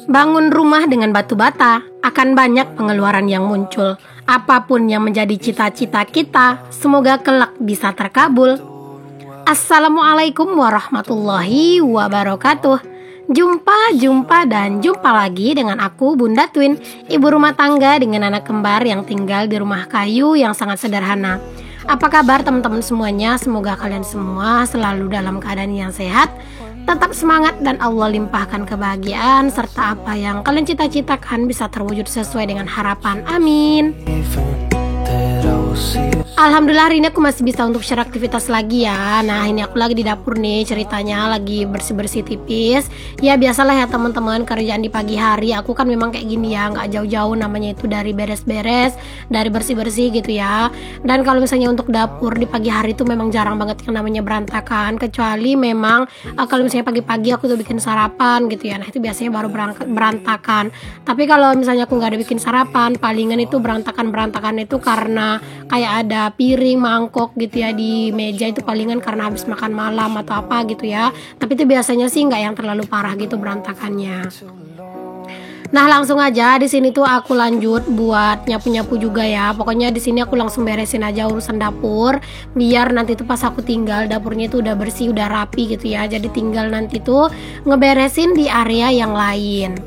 Bangun rumah dengan batu bata, akan banyak pengeluaran yang muncul. Apapun yang menjadi cita-cita kita, semoga kelak bisa terkabul. Assalamualaikum warahmatullahi wabarakatuh. Jumpa lagi dengan aku, Bunda Twin, ibu rumah tangga dengan anak kembar yang tinggal di rumah kayu yang sangat sederhana. Apa kabar teman-teman semuanya? Semoga kalian semua selalu dalam keadaan yang sehat, tetap semangat, dan Allah limpahkan kebahagiaan serta apa yang kalian cita-citakan bisa terwujud sesuai dengan harapan. Amin. Alhamdulillah hari ini aku masih bisa untuk share aktivitas lagi ya. Nah ini aku lagi di dapur nih, ceritanya lagi bersih-bersih tipis. Ya biasalah ya teman-teman, kerjaan di pagi hari aku kan memang kayak gini ya, nggak jauh-jauh namanya itu dari beres-beres, dari bersih-bersih gitu ya. Dan kalau misalnya untuk dapur di pagi hari itu memang jarang banget yang namanya berantakan, kecuali memang kalau misalnya pagi-pagi aku tuh bikin sarapan gitu ya. Nah itu biasanya baru berantakan. Tapi kalau misalnya aku nggak ada bikin sarapan, palingan itu berantakan itu karena kayak ada piring, mangkok gitu ya di meja, itu palingan karena habis makan malam atau apa gitu ya. Tapi itu biasanya sih nggak yang terlalu parah gitu berantakannya. Nah langsung aja di sini tuh aku lanjut buat nyapu-nyapu juga ya. Pokoknya di sini aku langsung beresin aja urusan dapur, biar nanti tuh pas aku tinggal dapurnya tuh udah bersih, udah rapi gitu ya. Jadi tinggal nanti tuh ngeberesin di area yang lain.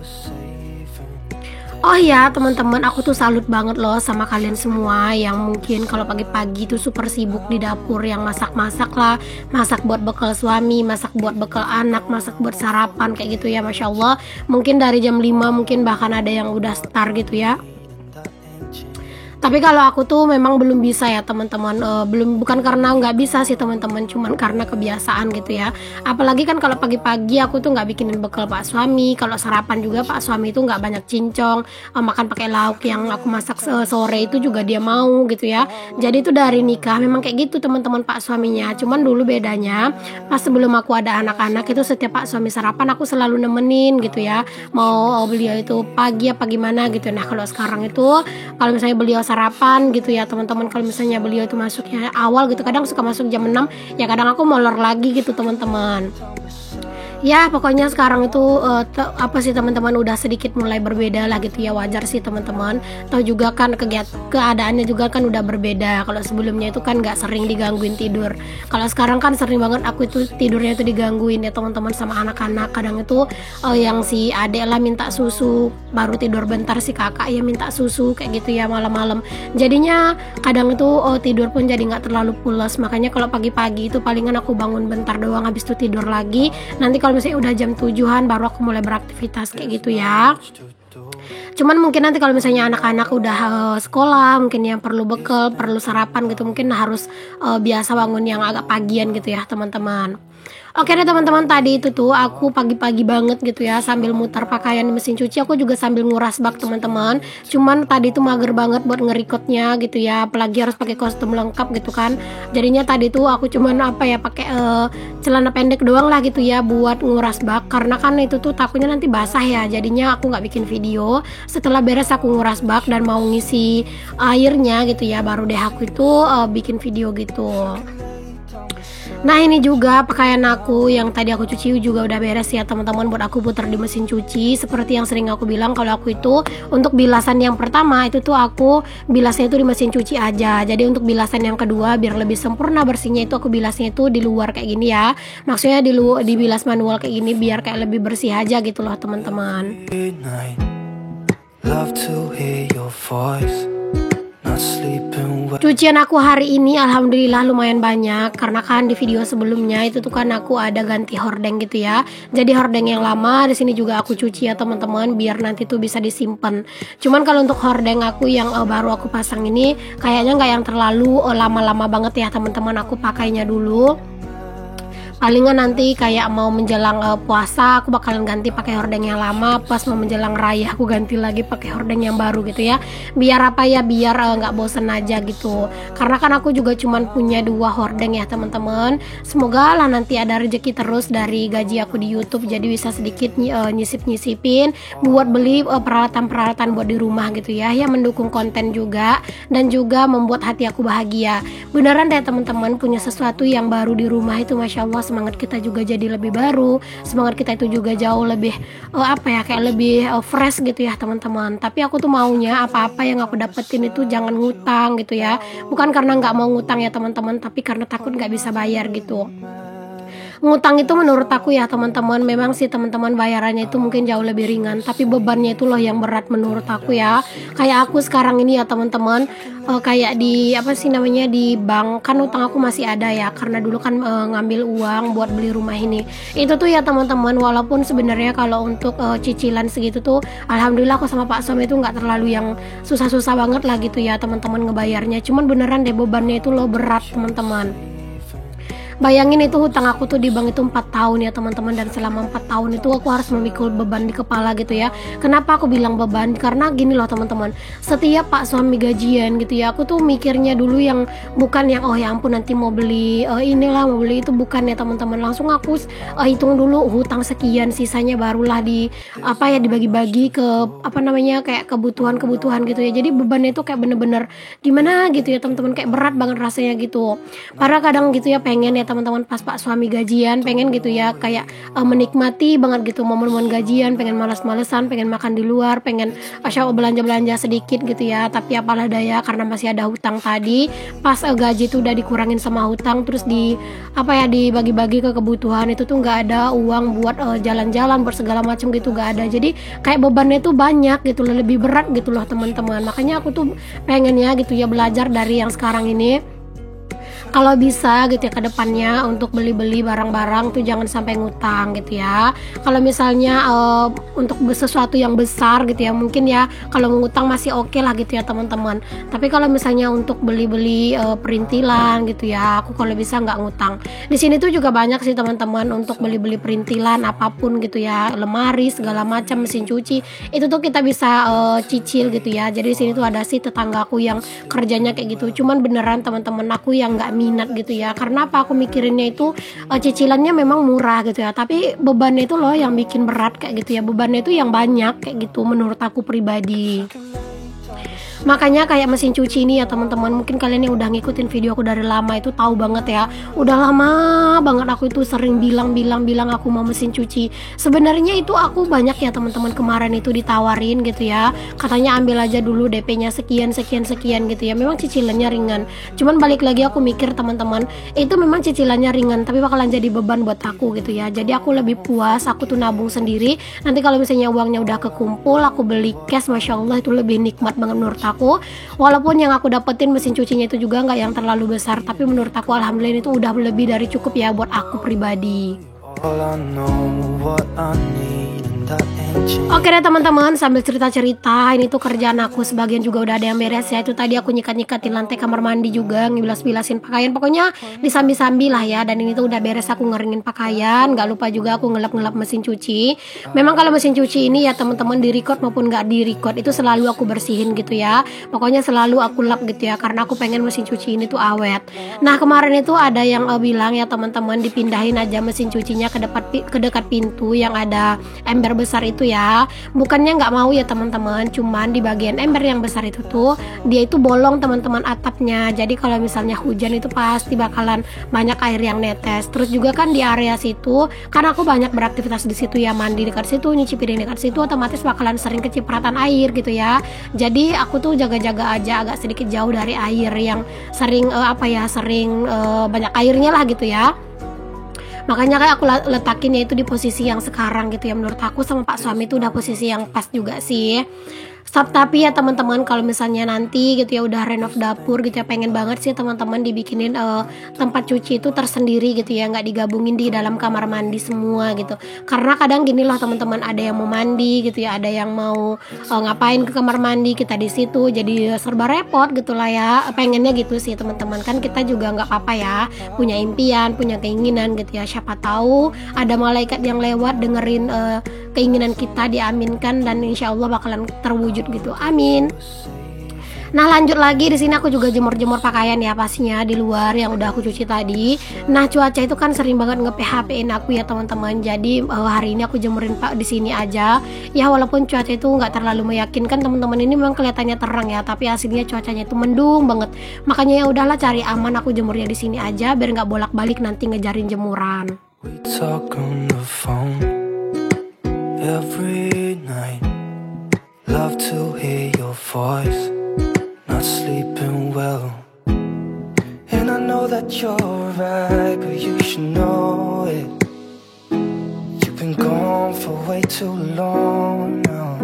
Oh ya teman-teman, aku tuh salut banget loh sama kalian semua yang mungkin kalau pagi-pagi tuh super sibuk di dapur, yang masak-masak lah, masak buat bekal suami, masak buat bekal anak, masak buat sarapan kayak gitu ya. Masya Allah, mungkin dari jam 5 mungkin bahkan ada yang udah start gitu ya. Tapi kalau aku tuh memang belum bisa ya teman-teman, bukan karena nggak bisa sih teman-teman, cuman karena kebiasaan gitu ya. Apalagi kan kalau pagi-pagi aku tuh nggak bikinin bekal Pak suami, kalau sarapan juga Pak suami itu nggak banyak cincong, makan pakai lauk yang aku masak sore itu juga dia mau gitu ya. Jadi itu dari nikah memang kayak gitu teman-teman Pak suaminya. Cuman dulu bedanya pas sebelum aku ada anak-anak itu setiap Pak suami sarapan aku selalu nemenin gitu ya. Mau beliau itu pagi apa gimana gitu. Nah kalau sekarang itu kalau misalnya beliau sarapan gitu ya teman-teman, kalau misalnya beliau itu masuknya awal gitu, kadang suka masuk jam 6 ya, kadang aku molor lagi gitu teman-teman. Ya pokoknya sekarang itu apa sih teman-teman, udah sedikit mulai berbeda lah gitu ya, wajar sih teman-teman. Tahu juga kan keadaannya juga kan udah berbeda. Kalau sebelumnya itu kan nggak sering digangguin tidur. Kalau sekarang kan sering banget aku itu tidurnya itu digangguin ya teman-teman sama anak-anak. Kadang itu yang si adek lah minta susu, baru tidur bentar si kakak ya minta susu kayak gitu ya malam-malam. Jadinya kadang itu tidur pun jadi nggak terlalu pulas. Makanya kalau pagi-pagi itu palingan aku bangun bentar doang, habis itu tidur lagi. Nanti kalau misalnya udah jam 7-an baru aku mulai beraktivitas kayak gitu ya. Cuman mungkin nanti kalau misalnya anak-anak udah sekolah, mungkin yang perlu bekal, perlu sarapan gitu, mungkin harus biasa bangun yang agak pagian gitu ya teman-teman. Oke deh teman-teman, tadi itu tuh aku pagi-pagi banget gitu ya, sambil mutar pakaian di mesin cuci, aku juga sambil nguras bak teman-teman. Cuman tadi itu mager banget buat ngerikotnya gitu ya, apalagi harus pakai kostum lengkap gitu kan. Jadinya tadi tuh aku cuman pakai celana pendek doang lah gitu ya buat nguras bak, karena kan itu tuh takutnya nanti basah ya. Jadinya aku nggak bikin video. Setelah beres aku nguras bak dan mau ngisi airnya gitu ya, baru deh aku itu bikin video gitu. Nah ini juga pakaian aku yang tadi aku cuci juga udah beres ya teman-teman, buat aku putar di mesin cuci. Seperti yang sering aku bilang, kalau aku itu untuk bilasan yang pertama itu tuh aku bilasnya itu di mesin cuci aja. Jadi untuk bilasan yang kedua biar lebih sempurna bersihnya itu aku bilasnya itu di luar kayak gini ya. Maksudnya dibilas manual kayak gini biar kayak lebih bersih aja gitu loh teman-teman. Cucian aku hari ini alhamdulillah lumayan banyak, karena kan di video sebelumnya itu tuh kan aku ada ganti hordeng gitu ya. Jadi hordeng yang lama di sini juga aku cuci ya teman-teman, biar nanti tuh bisa disimpan. Cuman kalau untuk hordeng aku yang baru aku pasang ini kayaknya nggak yang terlalu lama-lama banget ya teman-teman, aku pakainya dulu. Palingan nanti kayak mau menjelang puasa aku bakalan ganti pakai hordeng yang lama, pas mau menjelang raya aku ganti lagi pakai hordeng yang baru gitu ya. Biar apa ya, biar nggak bosen aja gitu. Karena kan aku juga cuman punya 2 hordeng ya teman-teman. Semoga lah nanti ada rezeki terus dari gaji aku di YouTube, jadi bisa sedikit nyisip-nyisipin buat beli peralatan-peralatan buat di rumah gitu ya, yang mendukung konten juga dan juga membuat hati aku bahagia. Beneran deh teman-teman, punya sesuatu yang baru di rumah itu Masya Allah semangat kita juga jadi lebih baru, semangat kita itu juga jauh lebih kayak lebih fresh gitu ya teman-teman. Tapi aku tuh maunya apa-apa yang aku dapetin itu jangan ngutang gitu ya, bukan karena nggak mau ngutang ya teman-teman, tapi karena takut nggak bisa bayar gitu. Ngutang itu menurut aku ya teman-teman, memang sih teman-teman bayarannya itu mungkin jauh lebih ringan, tapi bebannya itu loh yang berat menurut aku ya. Kayak aku sekarang ini ya teman-teman, kayak di di bank kan utang aku masih ada ya, karena dulu kan ngambil uang buat beli rumah ini. Itu tuh ya teman-teman, walaupun sebenarnya kalau untuk cicilan segitu tuh alhamdulillah aku sama Pak Som itu nggak terlalu yang susah-susah banget lah gitu ya teman-teman ngebayarnya. Cuman beneran deh bebannya itu loh berat teman-teman. Bayangin itu hutang aku tuh di bank itu 4 tahun ya teman-teman, dan selama 4 tahun itu aku harus memikul beban di kepala gitu ya. Kenapa aku bilang beban? Karena gini loh teman-teman, setiap Pak suami gajian gitu ya, aku tuh mikirnya dulu yang bukan yang oh ya ampun nanti mau beli inilah mau beli itu, bukan ya teman-teman. Langsung aku hitung dulu hutang sekian, sisanya barulah dibagi-bagi ke kayak kebutuhan-kebutuhan gitu ya. Jadi bebannya itu kayak bener-bener gimana gitu ya teman-teman, kayak berat banget rasanya gitu. Padahal kadang gitu ya pengen ya teman-teman pas Pak suami gajian pengen gitu ya kayak menikmati banget gitu momen-momen gajian, pengen malas-malesan, pengen makan di luar, pengen belanja-belanja sedikit gitu ya. Tapi apalah daya, karena masih ada hutang tadi, pas gaji itu udah dikurangin sama hutang, terus dibagi-bagi ke kebutuhan, itu tuh nggak ada uang buat jalan-jalan, buat segala macam gitu, nggak ada. Jadi kayak bebannya tuh banyak gitu loh, lebih berat gitu loh teman-teman. Makanya aku tuh pengen ya gitu ya belajar dari yang sekarang ini, kalau bisa gitu ya ke depannya untuk beli-beli barang-barang tuh jangan sampai ngutang gitu ya. Kalau misalnya untuk sesuatu yang besar gitu ya, mungkin ya kalau ngutang masih oke lah gitu ya teman-teman. Tapi kalau misalnya untuk beli-beli perintilan gitu ya, aku kalau bisa nggak ngutang. Di sini tuh juga banyak sih teman-teman untuk beli-beli perintilan apapun gitu ya, lemari segala macam, mesin cuci, itu tuh kita bisa cicil gitu ya. Jadi di sini tuh ada sih tetanggaku yang kerjanya kayak gitu. Cuman beneran teman-teman, aku yang nggak minat gitu ya. Karena apa, aku mikirinnya itu cicilannya memang murah gitu ya, tapi bebannya itu loh yang bikin berat kayak gitu ya. Bebannya itu yang banyak kayak gitu menurut aku pribadi. Makanya kayak mesin cuci ini ya teman-teman, mungkin kalian yang udah ngikutin video aku dari lama itu tahu banget ya, udah lama banget aku itu sering bilang aku mau mesin cuci. Sebenarnya itu aku banyak ya teman-teman kemarin itu ditawarin gitu ya, katanya ambil aja dulu DP-nya sekian gitu ya, memang cicilannya ringan. Cuman balik lagi aku mikir teman-teman, itu memang cicilannya ringan tapi bakalan jadi beban buat aku gitu ya. Jadi aku lebih puas aku tuh nabung sendiri, nanti kalau misalnya uangnya udah kekumpul aku beli cash, masya Allah itu lebih nikmat banget menurut aku. Walaupun yang aku dapetin mesin cucinya itu juga nggak yang terlalu besar, tapi menurut aku alhamdulillah itu udah lebih dari cukup ya buat aku pribadi. Oke deh teman-teman, sambil cerita-cerita, ini tuh kerjaan aku sebagian juga udah ada yang beres ya. Itu tadi aku nyikat-nyikatin lantai kamar mandi juga, ngilas-bilasin pakaian, pokoknya disambi-sambi lah ya. Dan ini tuh udah beres aku ngeringin pakaian, gak lupa juga aku ngelap-ngelap mesin cuci. Memang kalau mesin cuci ini ya teman-teman, di record maupun gak di record itu selalu aku bersihin gitu ya. Pokoknya selalu aku lap gitu ya, karena aku pengen mesin cuci ini tuh awet. Nah kemarin itu ada yang bilang ya teman-teman, dipindahin aja mesin cucinya ke dekat pintu yang ada ember besar itu ya. Bukannya nggak mau ya teman-teman, cuman di bagian ember yang besar itu tuh dia itu bolong teman-teman atapnya. Jadi kalau misalnya hujan itu pasti bakalan banyak air yang netes. Terus juga kan di area situ, karena aku banyak beraktivitas di situ ya, mandi dekat situ, nyuci piring dekat situ, otomatis bakalan sering kecipratan air gitu ya. Jadi aku tuh jaga-jaga aja agak sedikit jauh dari air yang sering banyak airnya lah gitu ya. Makanya kayak aku letakinnya itu di posisi yang sekarang gitu ya. Menurut aku sama Pak suami itu udah posisi yang pas juga sih. Tapi ya teman-teman, kalau misalnya nanti gitu ya udah renov dapur gitu ya, pengen banget sih teman-teman dibikinin tempat cuci itu tersendiri gitu ya, nggak digabungin di dalam kamar mandi semua gitu. Karena kadang gini loh teman-teman, ada yang mau mandi gitu ya, ada yang mau ngapain ke kamar mandi, kita di situ jadi serba repot gitu lah ya. Pengennya gitu sih teman-teman, kan kita juga nggak apa-apa ya, punya impian, punya keinginan gitu ya. Siapa tahu ada malaikat yang lewat dengerin keinginan kita, diaminkan, dan insya Allah bakalan terwujud gitu, amin. Nah lanjut lagi di sini aku juga jemur-jemur pakaian ya pastinya di luar yang udah aku cuci tadi. Nah cuaca itu kan sering banget nge-PHP-in aku ya teman-teman. Jadi hari ini aku jemurin pak di sini aja. Ya walaupun cuaca itu nggak terlalu meyakinkan teman-teman, ini memang kelihatannya terang ya, tapi aslinya cuacanya itu mendung banget. Makanya ya udahlah cari aman, aku jemurnya di sini aja biar nggak bolak-balik nanti ngejarin jemuran. We talk on the phone every night. Love to hear your voice. Not sleeping well, and I know that you're right, but you should know it. You've been gone for way too long now.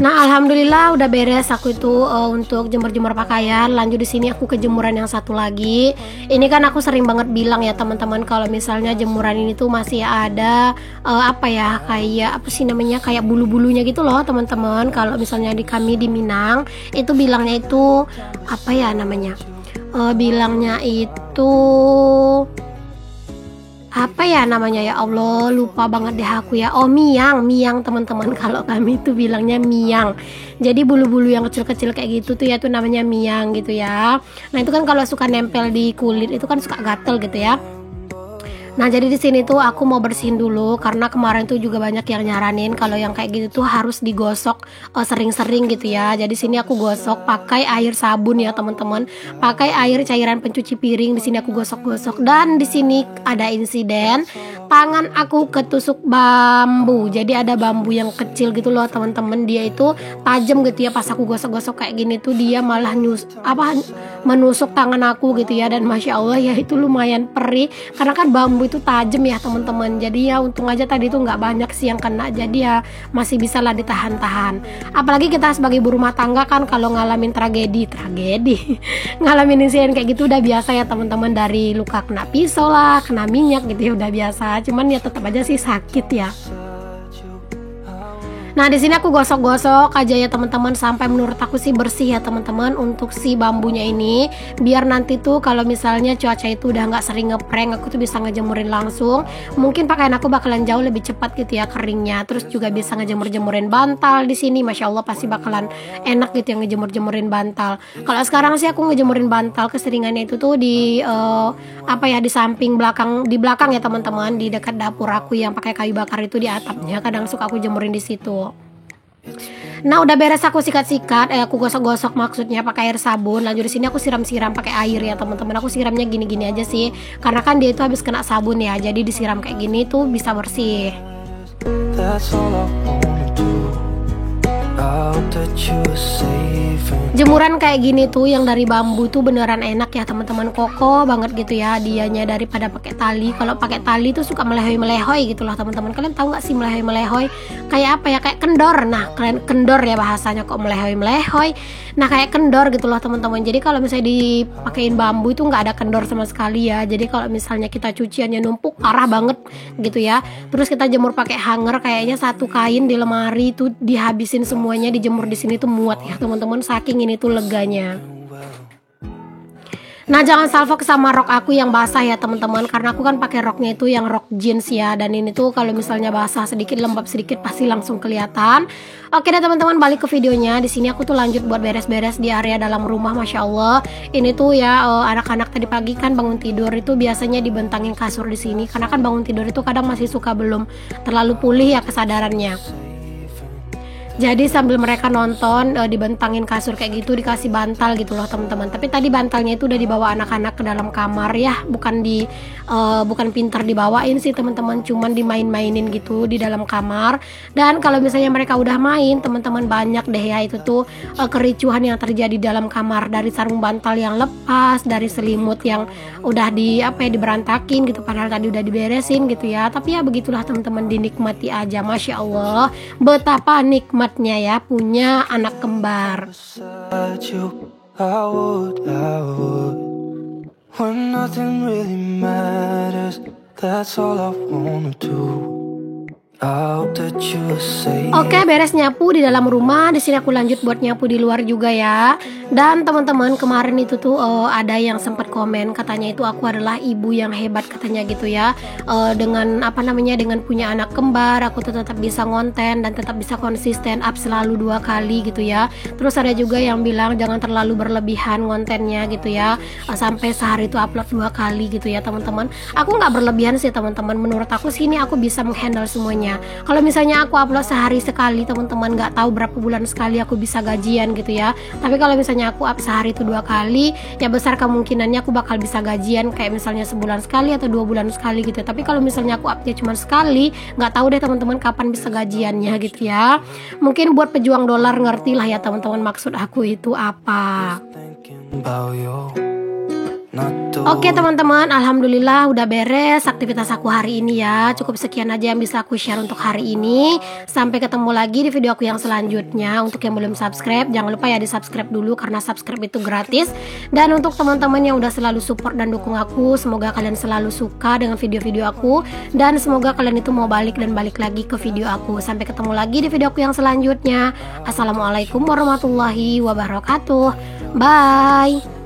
Nah alhamdulillah udah beres aku itu untuk jemur-jemur pakaian. Lanjut di sini aku ke jemuran yang satu lagi. Ini kan aku sering banget bilang ya teman-teman, kalau misalnya jemuran ini tuh masih ada apa ya, kayak apa sih namanya, kayak bulu-bulunya gitu loh teman-teman. Kalau misalnya di kami di Minang itu bilangnya itu apa ya namanya, bilangnya itu apa ya namanya, ya Allah lupa banget deh aku ya. Oh miang teman-teman, kalau kami itu bilangnya miang. Jadi bulu-bulu yang kecil-kecil kayak gitu tuh ya tuh namanya miang gitu ya. Nah itu kan kalau suka nempel di kulit itu kan suka gatel gitu ya. Nah jadi di sini tuh aku mau bersihin dulu karena kemarin tuh juga banyak yang nyaranin kalau yang kayak gitu tuh harus digosok sering-sering gitu ya. Jadi sini aku gosok pakai air sabun ya teman-teman, pakai air cairan pencuci piring. Di sini aku gosok-gosok dan di sini ada insiden tangan aku ketusuk bambu. Jadi ada bambu yang kecil gitu loh teman-teman, dia itu tajam gitu ya. Pas aku gosok-gosok kayak gini tuh dia malah menusuk tangan aku gitu ya. Dan masya Allah ya itu lumayan perih karena kan bambu itu tajam ya teman-teman. Jadi ya untung aja tadi tuh nggak banyak sih yang kena, jadi ya masih bisa lah ditahan-tahan. Apalagi kita sebagai ibu rumah tangga kan kalau ngalamin tragedi ngalamin insiden kayak gitu udah biasa ya teman-teman. Dari luka kena pisau lah, kena minyak gitu ya udah biasa, cuman ya tetap aja sih sakit ya. Nah di sini aku gosok-gosok aja ya teman-teman sampai menurut aku sih bersih ya teman-teman untuk si bambunya ini, biar nanti tuh kalau misalnya cuaca itu udah nggak sering ngeprank aku tuh bisa ngejemurin langsung. Mungkin pakaian aku bakalan jauh lebih cepat gitu ya keringnya, terus juga bisa ngejemur-jemurin bantal di sini. Masya Allah pasti bakalan enak gitu ya ngejemur-jemurin bantal. Kalau sekarang sih aku ngejemurin bantal keseringannya itu tuh di apa ya, di samping belakang, di belakang ya teman-teman, di dekat dapur aku yang pakai kayu bakar itu di atapnya, kadang suka aku jemurin di situ. Nah udah beres aku sikat-sikat, aku gosok-gosok maksudnya pakai air sabun. Lanjut di sini aku siram-siram pakai air ya teman-teman. Aku siramnya gini-gini aja sih, karena kan dia itu habis kena sabun ya, jadi disiram kayak gini tuh bisa bersih. Jemuran kayak gini tuh yang dari bambu tuh beneran enak ya teman-teman, kokoh banget gitu ya dianya daripada pakai tali. Kalau pakai tali tuh suka melehoi-melehoi gitu loh teman-teman. Kalian tahu nggak sih melehoi-melehoi kayak apa ya, kayak kendor. Nah kalian kendor ya bahasanya, kok melehoi-melehoi. Nah kayak kendor gitu loh teman-teman. Jadi kalau misalnya dipakein bambu itu nggak ada kendor sama sekali ya. Jadi kalau misalnya kita cuciannya numpuk parah banget gitu ya, terus kita jemur pakai hanger, kayaknya satu kain di lemari itu dihabisin semuanya dijemur di sini tuh muat ya teman-teman, saking ini tuh leganya. Nah jangan salfok sama rok aku yang basah ya teman-teman, karena aku kan pakai roknya itu yang rok jeans ya, dan ini tuh kalau misalnya basah sedikit, lembab sedikit pasti langsung kelihatan. Oke deh teman-teman, balik ke videonya. Di sini aku tuh lanjut buat beres-beres di area dalam rumah. Masya Allah ini tuh ya anak-anak tadi pagi kan bangun tidur itu biasanya dibentangin kasur di sini, karena kan bangun tidur itu kadang masih suka belum terlalu pulih ya kesadarannya. Jadi sambil mereka nonton dibentangin kasur kayak gitu, dikasih bantal gitu loh teman-teman. Tapi tadi bantalnya itu udah dibawa anak-anak ke dalam kamar ya, bukan pintar dibawain sih teman-teman, cuman dimain-mainin gitu di dalam kamar. Dan kalau misalnya mereka udah main teman-teman, banyak deh ya itu tuh kericuhan yang terjadi di dalam kamar, dari sarung bantal yang lepas, dari selimut yang udah diberantakin gitu, padahal tadi udah diberesin gitu ya. Tapi ya begitulah teman-teman, dinikmati aja. Masya Allah betapa nikmatnya ya punya anak kembar. Oke, beres nyapu di dalam rumah. Di sini aku lanjut buat nyapu di luar juga ya. Dan teman-teman kemarin itu tuh ada yang sempat komen katanya itu aku adalah ibu yang hebat katanya gitu ya. Dengan dengan punya anak kembar aku tuh tetap bisa ngonten dan tetap bisa konsisten up selalu 2 kali gitu ya. Terus ada juga yang bilang jangan terlalu berlebihan ngontennya gitu ya, sampai sehari itu upload 2 kali gitu ya teman-teman. Aku nggak berlebihan sih teman-teman, menurut aku sini aku bisa menghandle semuanya. Kalau misalnya aku upload sehari sekali teman-teman, nggak tahu berapa bulan sekali aku bisa gajian gitu ya. Tapi kalau misalnya aku up sehari itu 2 kali, ya besar kemungkinannya aku bakal bisa gajian kayak misalnya sebulan sekali atau 2 bulan sekali gitu. Tapi kalau misalnya aku upnya cuma sekali, nggak tahu deh teman-teman kapan bisa gajiannya gitu ya. Mungkin buat pejuang dolar ngerti lah ya teman-teman maksud aku itu apa. Oke teman-teman, alhamdulillah udah beres aktivitas aku hari ini ya. Cukup sekian aja yang bisa aku share untuk hari ini. Sampai ketemu lagi di video aku yang selanjutnya. Untuk yang belum subscribe, jangan lupa ya di subscribe dulu karena subscribe itu gratis. Dan untuk teman-teman yang udah selalu support dan dukung aku, semoga kalian selalu suka dengan video-video aku. Dan semoga kalian itu mau balik dan balik lagi ke video aku. Sampai ketemu lagi di video aku yang selanjutnya. Assalamualaikum warahmatullahi wabarakatuh. Bye.